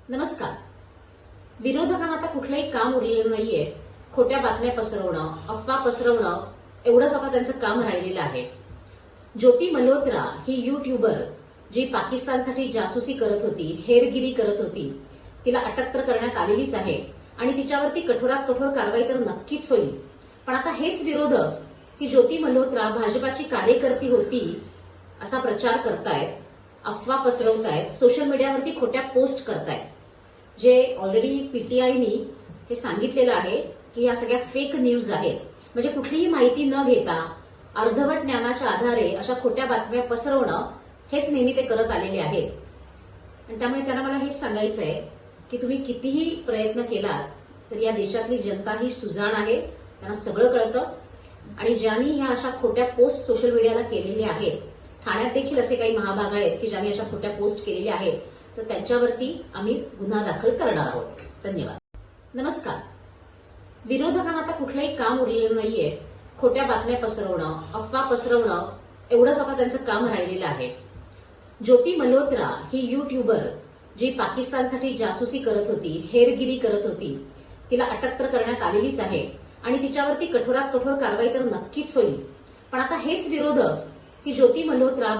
नमस्कार. विरोधकांना आता कुठलंही काम उरलेलं नाहीये. खोट्या बातम्या पसरवणं, अफवा पसरवणं एवढंच आता त्यांचं काम राहिलेलं आहे. ज्योती मल्होत्रा ही युट्यूबर जी पाकिस्तानसाठी जासूसी करत होती, हेरगिरी करत होती, तिला अटक तर करण्यात आलेलीच आहे आणि तिच्यावरती कठोरात कठोर कारवाई तर नक्कीच होईल. पण आता हेच विरोधक की ज्योती मल्होत्रा भाजपाची कार्यकर्ती होती असा प्रचार करतायत, अफवा पसरवतायत, सोशल मीडियावरती खोट्या पोस्ट करतायत. जे ऑलरेडी पीटीआयनी हे सांगितलेलं आहे की या सगळ्या फेक न्यूज आहेत. म्हणजे कुठलीही माहिती न घेता अर्धवट ज्ञानाच्या आधारे अशा खोट्या बातम्या पसरवणं हेच नेहमी ते करत आलेले आहेत. आणि त्यामुळे त्यांना मला हेच सांगायचं आहे की तुम्ही कितीही प्रयत्न केलात तर या देशातली जनता ही सुजाण आहे, त्यांना सगळं कळतं. आणि ज्यांनी ह्या अशा खोट्या पोस्ट सोशल मीडियाला केलेल्या आहेत, ठाण्यात देखील असे काही महाभाग आहेत की ज्यांनी अशा खोट्या पोस्ट केलेल्या आहेत, तर त्यांच्यावरती आम्ही गुन्हा दाखल करणार आहोत. धन्यवाद. नमस्कार. विरोधकांना आता कुठलंही काम उरलेलं नाहीये. खोट्या बातम्या पसरवणं, अफवा पसरवणं एवढंच आता त्यांचं काम राहिलेलं आहे. ज्योती मल्होत्रा ही युट्यूबर जी पाकिस्तानसाठी जासूसी करत होती, हेरगिरी करत होती, तिला अटक तर करण्यात आलेलीच आहे आणि तिच्यावरती कठोरात कठोर कारवाई तर नक्कीच होईल. पण आता हेच विरोधक की ज्योती मल्होत्रा